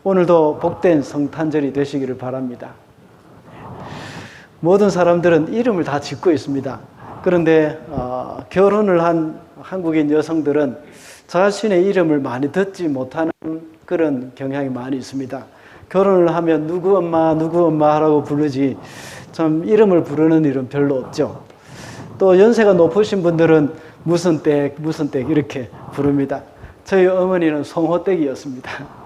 오늘도 복된 성탄절이 되시기를 바랍니다. 모든 사람들은 이름을 다 짓고 있습니다. 그런데 결혼을 한 한국인 여성들은 자신의 이름을 많이 듣지 못하는 그런 경향이 많이 있습니다. 결혼을 하면 누구 엄마 하라고 부르지 참 이름을 부르는 일은 별로 없죠. 또 연세가 높으신 분들은 무슨 댁 이렇게 부릅니다. 저희 어머니는 송호댁이었습니다.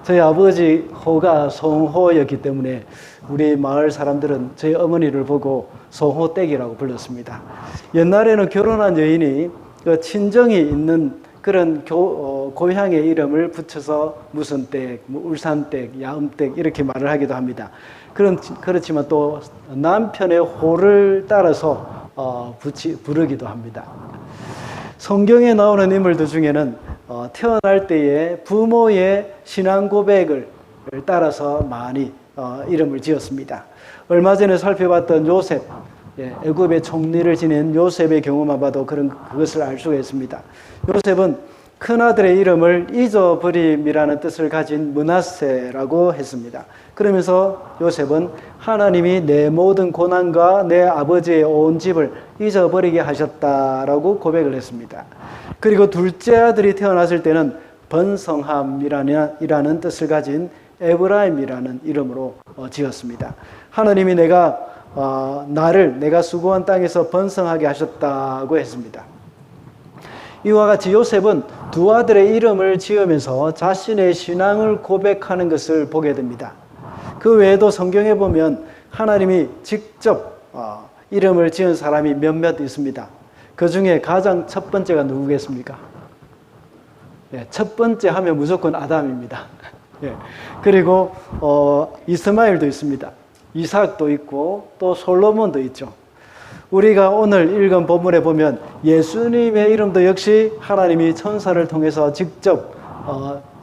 저희 아버지 호가 송호였기 때문에 우리 마을 사람들은 저희 어머니를 보고 송호댁이라고 불렀습니다. 옛날에는 결혼한 여인이 그 친정이 있는 그런 고향의 이름을 붙여서 무슨 댁, 울산댁, 야음댁 이렇게 말을 하기도 합니다. 그렇지만 또 남편의 호를 따라서 부르기도 합니다. 성경에 나오는 인물들 중에는 태어날 때에 부모의 신앙 고백을 따라서 많이 이름을 지었습니다. 얼마 전에 살펴봤던 요셉, 애굽의 총리를 지낸 요셉의 경우만 봐도 그것을 알 수가 있습니다. 요셉은 큰아들의 이름을 잊어버림이라는 뜻을 가진 므낫세라고 했습니다. 그러면서 요셉은 하나님이 내 모든 고난과 내 아버지의 온 집을 잊어버리게 하셨다라고 고백을 했습니다. 그리고 둘째 아들이 태어났을 때는 번성함이라는 뜻을 가진 에브라임이라는 이름으로 지었습니다. 하나님이 내가 수고한 땅에서 번성하게 하셨다고 했습니다. 이와 같이 요셉은 두 아들의 이름을 지으면서 자신의 신앙을 고백하는 것을 보게 됩니다. 그 외에도 성경에 보면 하나님이 직접 이름을 지은 사람이 몇몇 있습니다. 그 중에 가장 첫 번째가 누구겠습니까? 첫 번째 하면 무조건 아담입니다. 그리고 이스마엘도 있습니다. 이삭도 있고 또 솔로몬도 있죠. 우리가 오늘 읽은 본문에 보면 예수님의 이름도 역시 하나님이 천사를 통해서 직접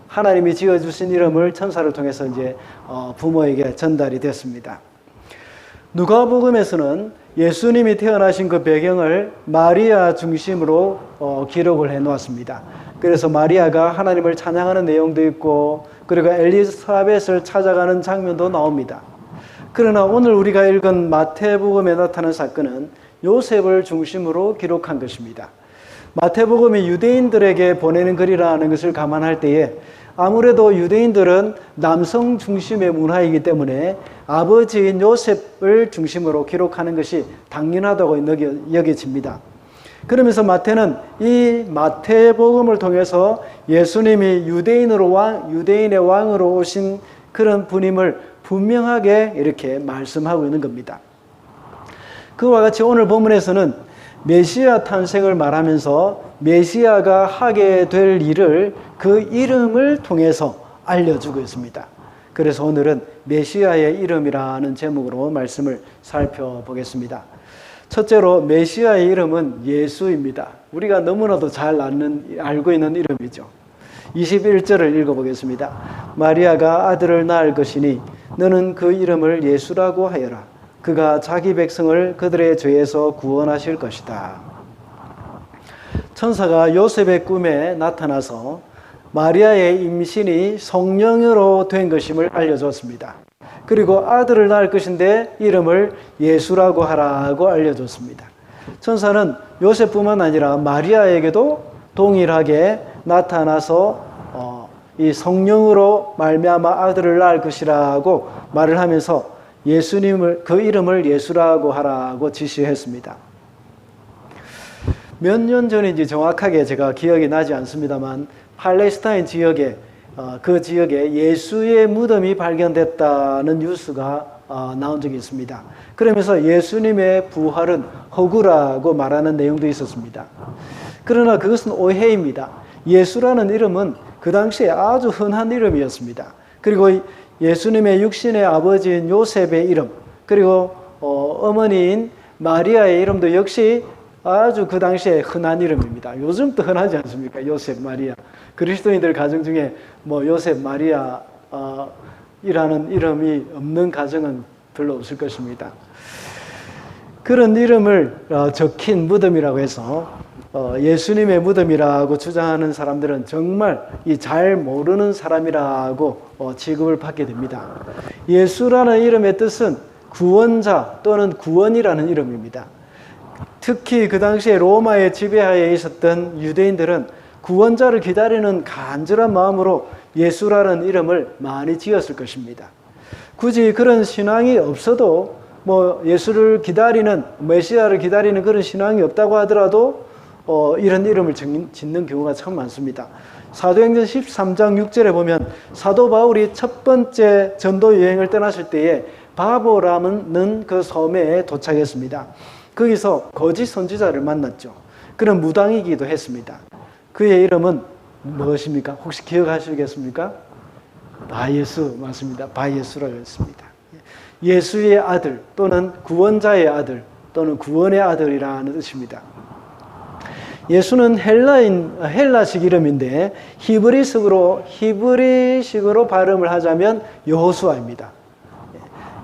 하나님이 지어주신 이름을 천사를 통해서 이제 부모에게 전달이 됐습니다. 누가복음에서는 예수님이 태어나신 그 배경을 마리아 중심으로 기록을 해 놓았습니다. 그래서 마리아가 하나님을 찬양하는 내용도 있고 그리고 엘리사벳을 찾아가는 장면도 나옵니다. 그러나 오늘 우리가 읽은 마태복음에 나타난 사건은 요셉을 중심으로 기록한 것입니다. 마태복음이 유대인들에게 보내는 글이라는 것을 감안할 때에 아무래도 유대인들은 남성 중심의 문화이기 때문에 아버지인 요셉을 중심으로 기록하는 것이 당연하다고 여겨집니다. 그러면서 마태는 이 마태복음을 통해서 예수님이 유대인의 왕으로 오신 그런 분임을 분명하게 이렇게 말씀하고 있는 겁니다. 그와 같이 오늘 본문에서는 메시아 탄생을 말하면서 메시아가 하게 될 일을 그 이름을 통해서 알려주고 있습니다. 그래서 오늘은 메시아의 이름이라는 제목으로 말씀을 살펴보겠습니다. 첫째로 메시아의 이름은 예수입니다. 우리가 너무나도 잘 알고 있는 이름이죠. 21절을 읽어보겠습니다. 마리아가 아들을 낳을 것이니 너는 그 이름을 예수라고 하여라. 그가 자기 백성을 그들의 죄에서 구원하실 것이다. 천사가 요셉의 꿈에 나타나서 마리아의 임신이 성령으로 된 것임을 알려줬습니다. 그리고 아들을 낳을 것인데 이름을 예수라고 하라고 알려줬습니다. 천사는 요셉뿐만 아니라 마리아에게도 동일하게 나타나서 이 성령으로 말미암아 아들을 낳을 것이라고 말을 하면서 그 이름을 예수라고 하라고 지시했습니다. 몇 년 전인지 정확하게 제가 기억이 나지 않습니다만 팔레스타인 지역에 그 지역에 예수의 무덤이 발견됐다는 뉴스가 나온 적이 있습니다. 그러면서 예수님의 부활은 허구라고 말하는 내용도 있었습니다. 그러나 그것은 오해입니다. 예수라는 이름은 그 당시에 아주 흔한 이름이었습니다. 그리고 예수님의 육신의 아버지인 요셉의 이름, 그리고 어머니인 마리아의 이름도 역시 아주 그 당시에 흔한 이름입니다. 요즘도 흔하지 않습니까? 요셉, 마리아. 그리스도인들 가정 중에 요셉, 마리아 이라는 이름이 없는 가정은 별로 없을 것입니다. 그런 이름을 적힌 무덤이라고 해서 예수님의 무덤이라고 주장하는 사람들은 정말 잘 모르는 사람이라고 취급을 받게 됩니다. 예수라는 이름의 뜻은 구원자 또는 구원이라는 이름입니다. 특히 그 당시에 로마의 지배하에 있었던 유대인들은 구원자를 기다리는 간절한 마음으로 예수라는 이름을 많이 지었을 것입니다. 굳이 그런 신앙이 없어도 예수를 기다리는, 메시아를 기다리는 그런 신앙이 없다고 하더라도 이런 이름을 짓는 경우가 참 많습니다. 사도행전 13장 6절에 보면 사도 바울이 첫 번째 전도 여행을 떠났을 때에 바보라는 그 섬에 도착했습니다. 거기서 거짓 선지자를 만났죠. 그런 무당이기도 했습니다. 그의 이름은 무엇입니까? 혹시 기억하시겠습니까? 바예수 맞습니다. 바예수라고 했습니다. 예수의 아들 또는 구원자의 아들 또는 구원의 아들이라는 뜻입니다. 예수는 헬라식 이름인데 히브리식으로 발음을 하자면 여호수아입니다.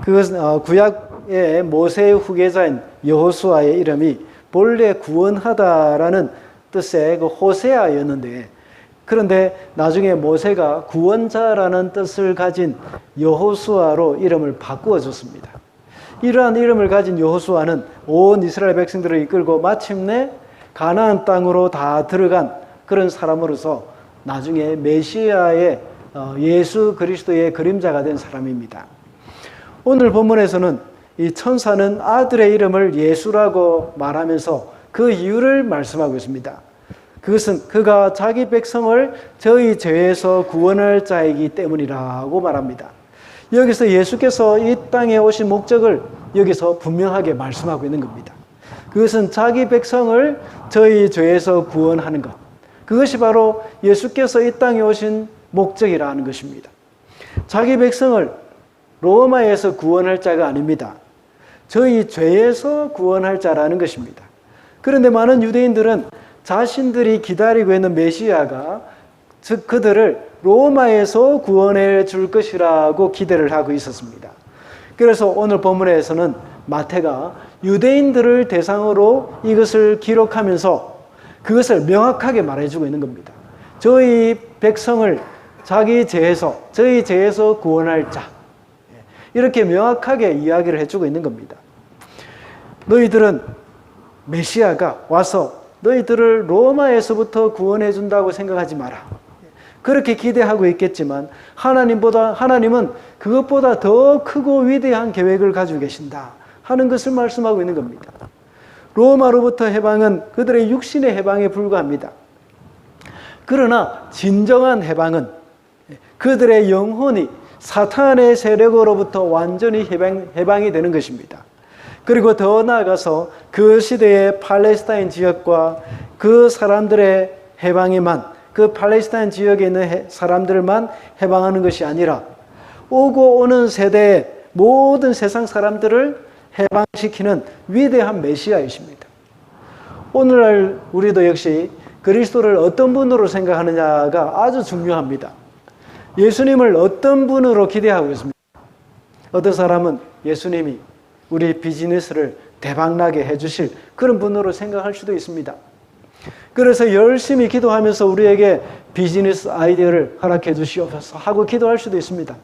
그것은 구약의 모세의 후계자인 여호수아의 이름이 본래 구원하다라는 뜻의 그 호세아였는데, 그런데 나중에 모세가 구원자라는 뜻을 가진 여호수아로 이름을 바꾸어 줬습니다. 이러한 이름을 가진 여호수아는 온 이스라엘 백성들을 이끌고 마침내 가나안 땅으로 다 들어간 그런 사람으로서 나중에 메시아의 예수 그리스도의 그림자가 된 사람입니다. 오늘 본문에서는 이 천사는 아들의 이름을 예수라고 말하면서 그 이유를 말씀하고 있습니다. 그것은 그가 자기 백성을 저희 죄에서 구원할 자이기 때문이라고 말합니다. 여기서 예수께서 이 땅에 오신 목적을 여기서 분명하게 말씀하고 있는 겁니다. 그것은 자기 백성을 저희 죄에서 구원하는 것. 그것이 바로 예수께서 이 땅에 오신 목적이라는 것입니다. 자기 백성을 로마에서 구원할 자가 아닙니다. 저희 죄에서 구원할 자라는 것입니다. 그런데 많은 유대인들은 자신들이 기다리고 있는 메시아가 즉 그들을 로마에서 구원해 줄 것이라고 기대를 하고 있었습니다. 그래서 오늘 본문에서는 마태가 유대인들을 대상으로 이것을 기록하면서 그것을 명확하게 말해주고 있는 겁니다. 저희 백성을 저희 죄에서 구원할 자, 이렇게 명확하게 이야기를 해주고 있는 겁니다. 너희들은 메시아가 와서 너희들을 로마에서부터 구원해 준다고 생각하지 마라. 그렇게 기대하고 있겠지만 하나님은 그것보다 더 크고 위대한 계획을 가지고 계신다 하는 것을 말씀하고 있는 겁니다. 로마로부터 해방은 그들의 육신의 해방에 불과합니다. 그러나 진정한 해방은 그들의 영혼이 사탄의 세력으로부터 완전히 해방이 되는 것입니다. 그리고 더 나아가서 그 시대의 팔레스타인 지역과 그 사람들의 그 팔레스타인 지역에 있는 사람들만 해방하는 것이 아니라 오고 오는 세대의 모든 세상 사람들을 해방시키는 위대한 메시아이십니다. 오늘날 우리도 역시 그리스도를 어떤 분으로 생각하느냐가 아주 중요합니다. 예수님을 어떤 분으로 기대하고 있습니다. 어떤 사람은 예수님이 우리 비즈니스를 대박나게 해주실 그런 분으로 생각할 수도 있습니다. 그래서 열심히 기도하면서 우리에게 비즈니스 아이디어를 허락해 주시옵소서 하고 기도할 수도 있습니다.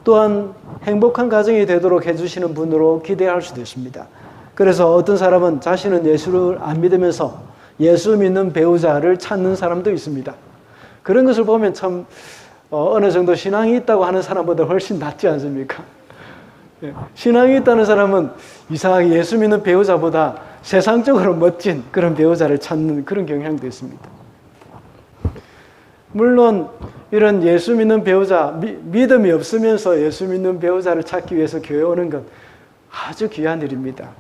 또한 행복한 가정이 되도록 해주시는 분으로 기대할 수도 있습니다. 그래서 어떤 사람은 자신은 예수를 안 믿으면서 예수 믿는 배우자를 찾는 사람도 있습니다. 그런 것을 보면 참 어느 정도 신앙이 있다고 하는 사람보다 훨씬 낫지 않습니까? 신앙이 있다는 사람은 이상하게 예수 믿는 배우자보다 세상적으로 멋진 그런 배우자를 찾는 그런 경향도 있습니다. 물론 이런 예수 믿는 배우자, 믿음이 없으면서 예수 믿는 배우자를 찾기 위해서 교회 오는 건 아주 귀한 일입니다.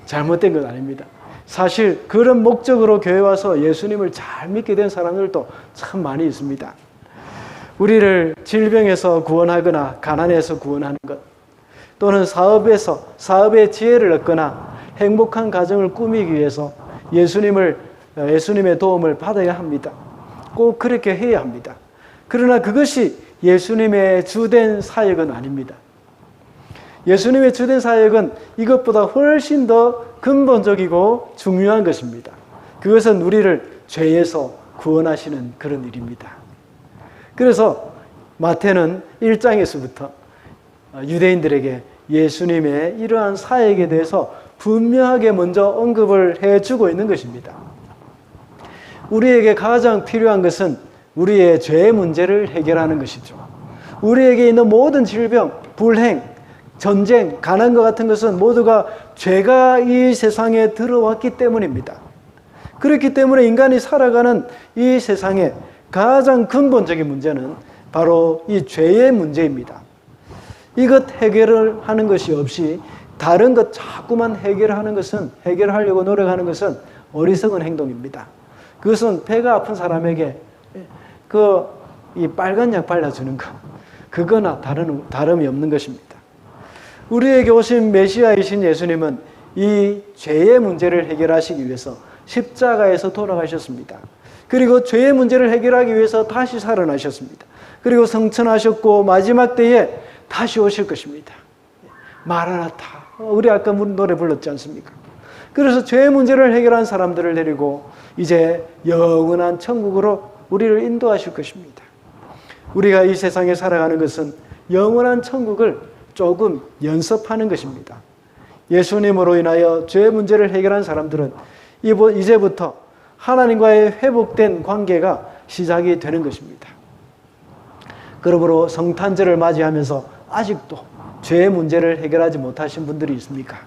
잘못된 건 아닙니다. 사실 그런 목적으로 교회 와서 예수님을 잘 믿게 된 사람들도 참 많이 있습니다. 우리를 질병에서 구원하거나 가난에서 구원하는 것, 또는 사업의 지혜를 얻거나 행복한 가정을 꾸미기 위해서 예수님의 도움을 받아야 합니다. 꼭 그렇게 해야 합니다. 그러나 그것이 예수님의 주된 사역은 아닙니다. 예수님의 주된 사역은 이것보다 훨씬 더 근본적이고 중요한 것입니다. 그것은 우리를 죄에서 구원하시는 그런 일입니다. 그래서 마태는 1장에서부터 유대인들에게 예수님의 이러한 사역에 대해서 분명하게 먼저 언급을 해주고 있는 것입니다. 우리에게 가장 필요한 것은 우리의 죄의 문제를 해결하는 것이죠. 우리에게 있는 모든 질병, 불행, 전쟁, 가난과 같은 것은 모두가 죄가 이 세상에 들어왔기 때문입니다. 그렇기 때문에 인간이 살아가는 이 세상에 가장 근본적인 문제는 바로 이 죄의 문제입니다. 이것 해결을 하는 것이 없이 다른 것 자꾸만 해결하려고 노력하는 것은 어리석은 행동입니다. 그것은 배가 아픈 사람에게 이 빨간 약 발라주는 것, 그거나 다름이 없는 것입니다. 우리에게 오신 메시아이신 예수님은 이 죄의 문제를 해결하시기 위해서 십자가에서 돌아가셨습니다. 그리고 죄의 문제를 해결하기 위해서 다시 살아나셨습니다. 그리고 성천하셨고 마지막 때에 다시 오실 것입니다. 마라나타. 우리 아까 노래 불렀지 않습니까? 그래서 죄의 문제를 해결한 사람들을 데리고 이제 영원한 천국으로 우리를 인도하실 것입니다. 우리가 이 세상에 살아가는 것은 영원한 천국을 조금 연습하는 것입니다. 예수님으로 인하여 죄의 문제를 해결한 사람들은 이제부터 하나님과의 회복된 관계가 시작이 되는 것입니다. 그러므로 성탄절을 맞이하면서 아직도 죄의 문제를 해결하지 못하신 분들이 있습니까?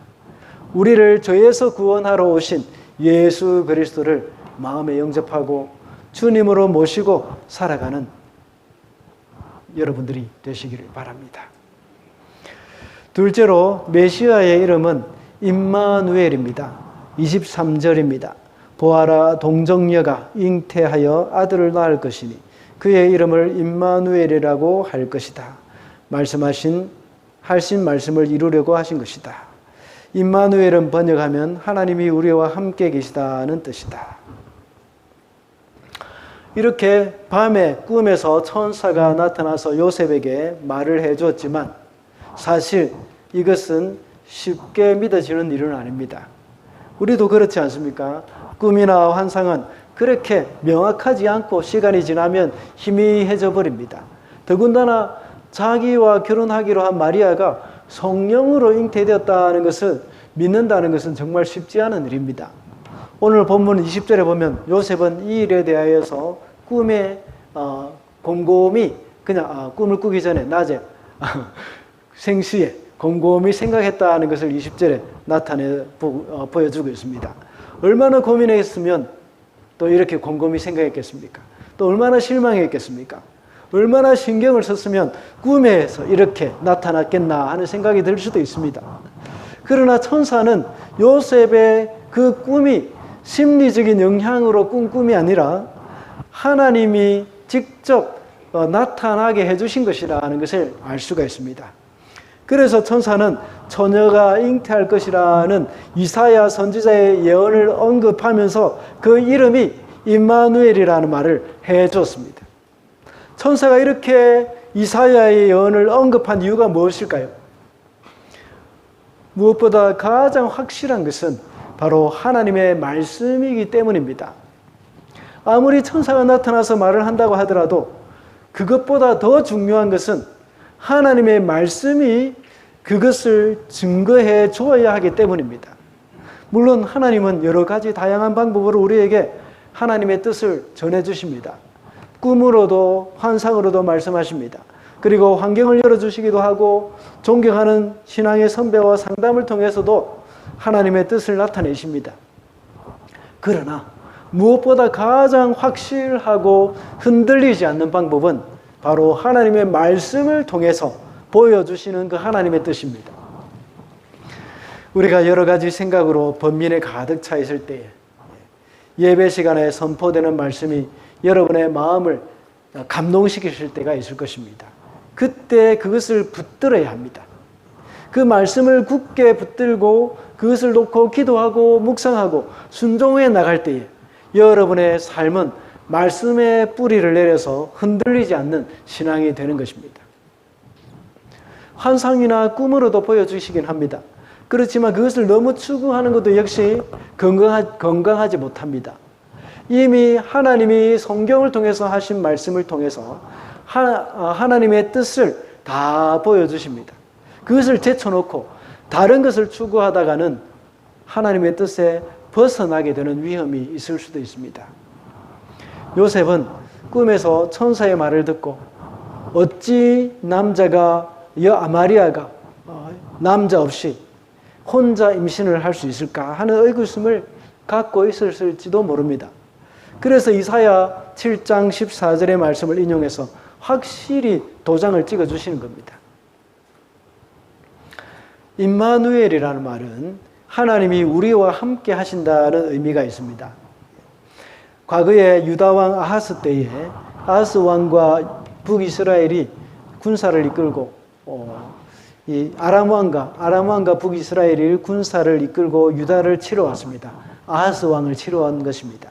우리를 죄에서 구원하러 오신 예수 그리스도를 마음에 영접하고 주님으로 모시고 살아가는 여러분들이 되시기를 바랍니다. 둘째로 메시아의 이름은 임마누엘입니다. 23절입니다. 보아라, 동정녀가 잉태하여 아들을 낳을 것이니 그의 이름을 임마누엘이라고 할 것이다. 하신 말씀을 이루려고 하신 것이다. 임마누엘은 번역하면 하나님이 우리와 함께 계시다는 뜻이다. 이렇게 밤에 꿈에서 천사가 나타나서 요셉에게 말을 해주었지만 사실 이것은 쉽게 믿어지는 일은 아닙니다. 우리도 그렇지 않습니까? 꿈이나 환상은 그렇게 명확하지 않고 시간이 지나면 희미해져 버립니다. 더군다나 자기와 결혼하기로 한 마리아가 성령으로 잉태되었다는 것을 믿는다는 것은 정말 쉽지 않은 일입니다. 오늘 본문 20절에 보면 요셉은 이 일에 대하여서 꿈에 곰곰이 그냥 꿈을 꾸기 전에 낮에 생시에 곰곰이 생각했다는 것을 20절에 나타내 보여주고 있습니다. 얼마나 고민했으면 또 이렇게 곰곰이 생각했겠습니까? 또 얼마나 실망했겠습니까? 얼마나 신경을 썼으면 꿈에서 이렇게 나타났겠나 하는 생각이 들 수도 있습니다. 그러나 천사는 요셉의 그 꿈이 심리적인 영향으로 꾼 꿈이 아니라 하나님이 직접 나타나게 해주신 것이라는 것을 알 수가 있습니다. 그래서 천사는 처녀가 잉태할 것이라는 이사야 선지자의 예언을 언급하면서 그 이름이 임마누엘이라는 말을 해줬습니다. 천사가 이렇게 이사야의 예언을 언급한 이유가 무엇일까요? 무엇보다 가장 확실한 것은 바로 하나님의 말씀이기 때문입니다. 아무리 천사가 나타나서 말을 한다고 하더라도 그것보다 더 중요한 것은 하나님의 말씀이 그것을 증거해 주어야 하기 때문입니다. 물론 하나님은 여러 가지 다양한 방법으로 우리에게 하나님의 뜻을 전해 주십니다. 꿈으로도 환상으로도 말씀하십니다. 그리고 환경을 열어주시기도 하고 존경하는 신앙의 선배와 상담을 통해서도 하나님의 뜻을 나타내십니다. 그러나 무엇보다 가장 확실하고 흔들리지 않는 방법은 바로 하나님의 말씀을 통해서 보여주시는 그 하나님의 뜻입니다. 우리가 여러 가지 생각으로 번민에 가득 차 있을 때에 예배 시간에 선포되는 말씀이 여러분의 마음을 감동시키실 때가 있을 것입니다. 그때 그것을 붙들어야 합니다. 그 말씀을 굳게 붙들고 그것을 놓고 기도하고 묵상하고 순종해 나갈 때에 여러분의 삶은 말씀의 뿌리를 내려서 흔들리지 않는 신앙이 되는 것입니다. 환상이나 꿈으로도 보여주시긴 합니다. 그렇지만 그것을 너무 추구하는 것도 역시 건강하지 못합니다. 이미 하나님이 성경을 통해서 하신 말씀을 통해서 하나님의 뜻을 다 보여주십니다. 그것을 제쳐놓고 다른 것을 추구하다가는 하나님의 뜻에 벗어나게 되는 위험이 있을 수도 있습니다. 요셉은 꿈에서 천사의 말을 듣고 어찌 마리아가 남자 없이 혼자 임신을 할 수 있을까 하는 의구심을 갖고 있었을지도 모릅니다. 그래서 이사야 7장 14절의 말씀을 인용해서 확실히 도장을 찍어주시는 겁니다. 임마누엘이라는 말은 하나님이 우리와 함께 하신다는 의미가 있습니다. 과거에 유다왕 아하스 때에 아하스 왕과 북이스라엘이 군사를 이끌고 이 아람 왕과 북이스라엘이 군사를 이끌고 유다를 치러 왔습니다. 아하스 왕을 치러 온 것입니다.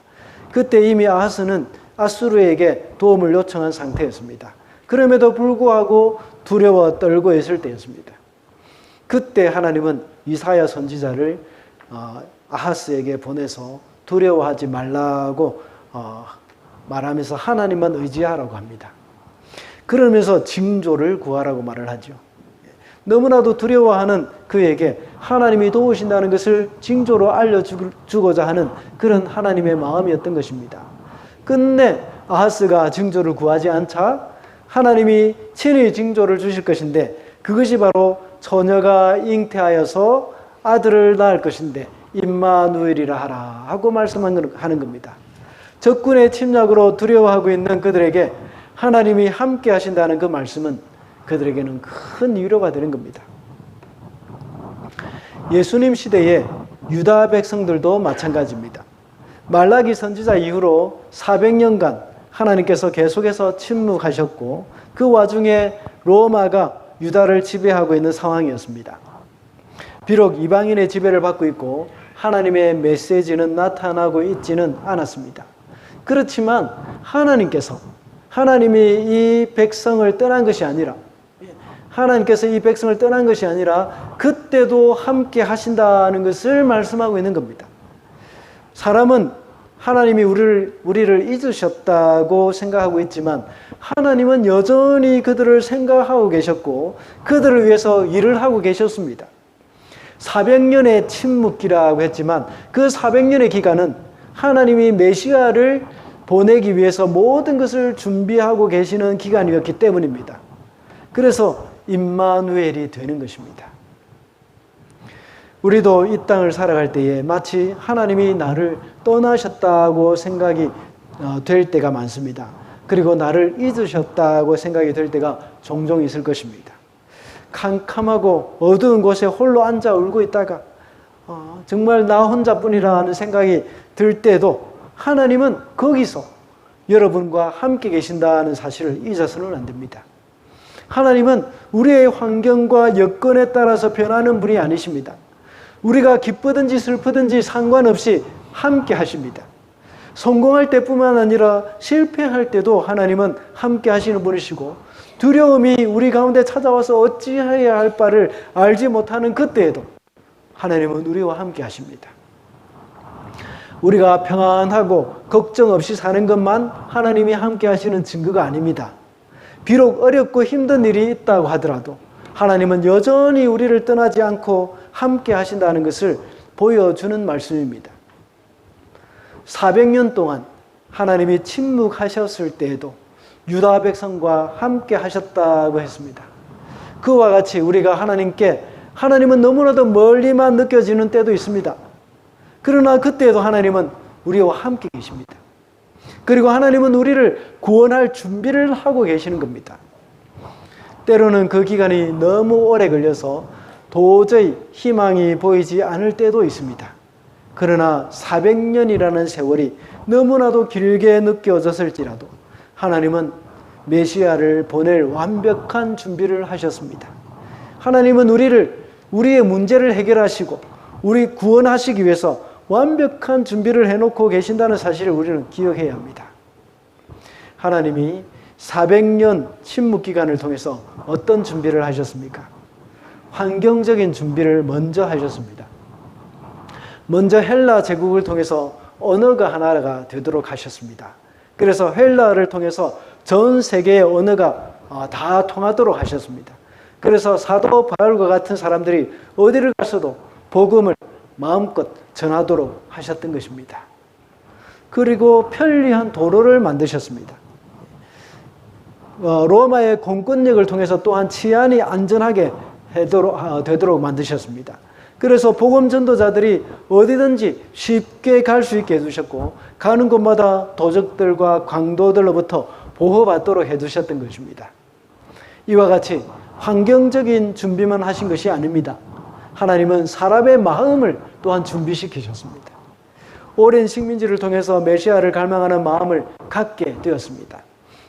그때 이미 아하스는 아수르에게 도움을 요청한 상태였습니다. 그럼에도 불구하고 두려워 떨고 있을 때였습니다. 그때 하나님은 이사야 선지자를 아하스에게 보내서 두려워하지 말라고 말하면서 하나님만 의지하라고 합니다. 그러면서 징조를 구하라고 말을 하죠. 너무나도 두려워하는 그에게 하나님이 도우신다는 것을 징조로 알려주고자 하는 그런 하나님의 마음이었던 것입니다. 끝내 아하스가 징조를 구하지 않자 하나님이 친히 징조를 주실 것인데 그것이 바로 처녀가 잉태하여서 아들을 낳을 것인데 임마누엘이라 하라 하고 말씀하는 겁니다. 적군의 침략으로 두려워하고 있는 그들에게 하나님이 함께 하신다는 그 말씀은 그들에게는 큰 위로가 되는 겁니다. 예수님 시대에 유다 백성들도 마찬가지입니다. 말라기 선지자 이후로 400년간 하나님께서 계속해서 침묵하셨고 그 와중에 로마가 유다를 지배하고 있는 상황이었습니다. 비록 이방인의 지배를 받고 있고 하나님의 메시지는 나타나고 있지는 않았습니다. 그렇지만 하나님이 이 백성을 떠난 것이 아니라 그때도 함께 하신다는 것을 말씀하고 있는 겁니다. 사람은 하나님이 우리를 잊으셨다고 생각하고 있지만 하나님은 여전히 그들을 생각하고 계셨고 그들을 위해서 일을 하고 계셨습니다. 400년의 침묵기라고 했지만 그 400년의 기간은 하나님이 메시아를 보내기 위해서 모든 것을 준비하고 계시는 기간이었기 때문입니다. 그래서 임마누엘이 되는 것입니다. 우리도 이 땅을 살아갈 때에 마치 하나님이 나를 떠나셨다고 생각이 될 때가 많습니다. 그리고 나를 잊으셨다고 생각이 될 때가 종종 있을 것입니다. 캄캄하고 어두운 곳에 홀로 앉아 울고 있다가 정말 나 혼자뿐이라 하는 생각이 들 때도 하나님은 거기서 여러분과 함께 계신다는 사실을 잊어서는 안 됩니다. 하나님은 우리의 환경과 여건에 따라서 변하는 분이 아니십니다. 우리가 기쁘든지 슬프든지 상관없이 함께 하십니다. 성공할 때뿐만 아니라 실패할 때도 하나님은 함께 하시는 분이시고 두려움이 우리 가운데 찾아와서 어찌해야 할 바를 알지 못하는 그때에도 하나님은 우리와 함께 하십니다. 우리가 평안하고 걱정 없이 사는 것만 하나님이 함께 하시는 증거가 아닙니다. 비록 어렵고 힘든 일이 있다고 하더라도 하나님은 여전히 우리를 떠나지 않고 함께 하신다는 것을 보여주는 말씀입니다. 400년 동안 하나님이 침묵하셨을 때에도 유다 백성과 함께 하셨다고 했습니다. 그와 같이 우리가 하나님은 너무나도 멀리만 느껴지는 때도 있습니다. 그러나 그때에도 하나님은 우리와 함께 계십니다. 그리고 하나님은 우리를 구원할 준비를 하고 계시는 겁니다. 때로는 그 기간이 너무 오래 걸려서 도저히 희망이 보이지 않을 때도 있습니다. 그러나 400년이라는 세월이 너무나도 길게 느껴졌을지라도 하나님은 메시아를 보낼 완벽한 준비를 하셨습니다. 하나님은 우리의 문제를 해결하시고 우리 구원하시기 위해서 완벽한 준비를 해놓고 계신다는 사실을 우리는 기억해야 합니다. 하나님이 400년 침묵 기간을 통해서 어떤 준비를 하셨습니까? 환경적인 준비를 먼저 하셨습니다. 먼저 헬라 제국을 통해서 언어가 하나가 되도록 하셨습니다. 그래서 헬라어를 통해서 전 세계의 언어가 다 통하도록 하셨습니다. 그래서 사도 바울과 같은 사람들이 어디를 가서도 복음을 마음껏 전하도록 하셨던 것입니다. 그리고 편리한 도로를 만드셨습니다. 로마의 공권력을 통해서 또한 치안이 안전하게 되도록 만드셨습니다. 그래서 복음 전도자들이 어디든지 쉽게 갈 수 있게 해주셨고 가는 곳마다 도적들과 강도들로부터 보호받도록 해주셨던 것입니다. 이와 같이 환경적인 준비만 하신 것이 아닙니다. 하나님은 사람의 마음을 또한 준비시키셨습니다. 오랜 식민지를 통해서 메시아를 갈망하는 마음을 갖게 되었습니다.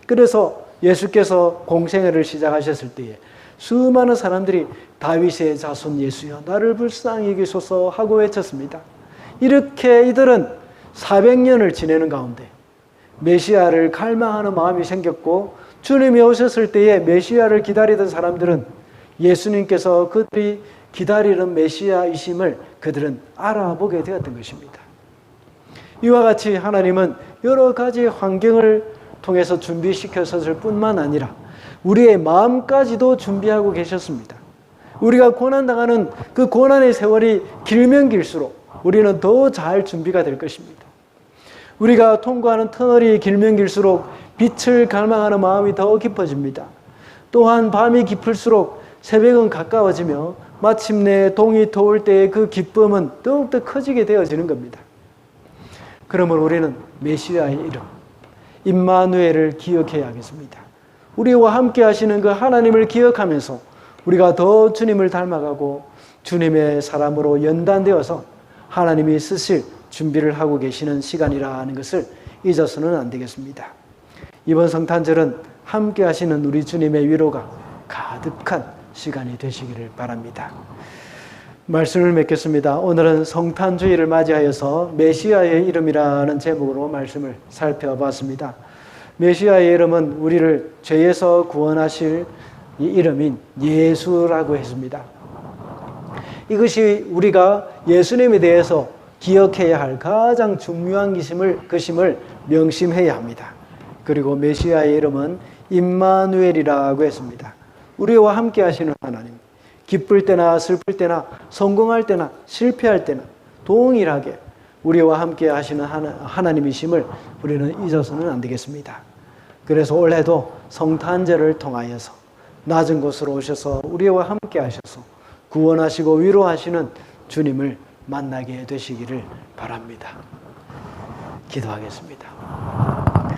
그래서 예수께서 공생애를 시작하셨을 때에 수많은 사람들이 다윗의 자손 예수여 나를 불쌍히 여기소서 하고 외쳤습니다. 이렇게 이들은 400년을 지내는 가운데 메시아를 갈망하는 마음이 생겼고 주님이 오셨을 때에 메시아를 기다리던 사람들은 예수님께서 그들이 기다리는 메시아이심을 그들은 알아보게 되었던 것입니다. 이와 같이 하나님은 여러 가지 환경을 통해서 준비시켰을 뿐만 아니라 우리의 마음까지도 준비하고 계셨습니다. 우리가 고난당하는 그 고난의 세월이 길면 길수록 우리는 더 잘 준비가 될 것입니다. 우리가 통과하는 터널이 길면 길수록 빛을 갈망하는 마음이 더 깊어집니다. 또한 밤이 깊을수록 새벽은 가까워지며 마침내 동이 터올 때의 그 기쁨은 더욱더 커지게 되어지는 겁니다. 그러므로 우리는 메시아의 이름 임마누엘을 기억해야 하겠습니다. 우리와 함께 하시는 그 하나님을 기억하면서 우리가 더 주님을 닮아가고 주님의 사람으로 연단되어서 하나님이 쓰실 준비를 하고 계시는 시간이라는 것을 잊어서는 안 되겠습니다. 이번 성탄절은 함께 하시는 우리 주님의 위로가 가득한 시간이 되시기를 바랍니다. 말씀을 맺겠습니다. 오늘은 성탄주의를 맞이하여서 메시아의 이름이라는 제목으로 말씀을 살펴봤습니다. 메시아의 이름은 우리를 죄에서 구원하실 이 이름인 예수라고 했습니다. 이것이 우리가 예수님에 대해서 기억해야 할 가장 중요한 것임을 명심해야 합니다. 그리고 메시아의 이름은 임마누엘이라고 했습니다. 우리와 함께 하시는 하나님, 기쁠 때나 슬플 때나 성공할 때나 실패할 때나 동일하게 우리와 함께 하시는 하나님이심을 우리는 잊어서는 안 되겠습니다. 그래서 올해도 성탄절을 통하여서 낮은 곳으로 오셔서 우리와 함께 하셔서 구원하시고 위로하시는 주님을 만나게 되시기를 바랍니다. 기도하겠습니다.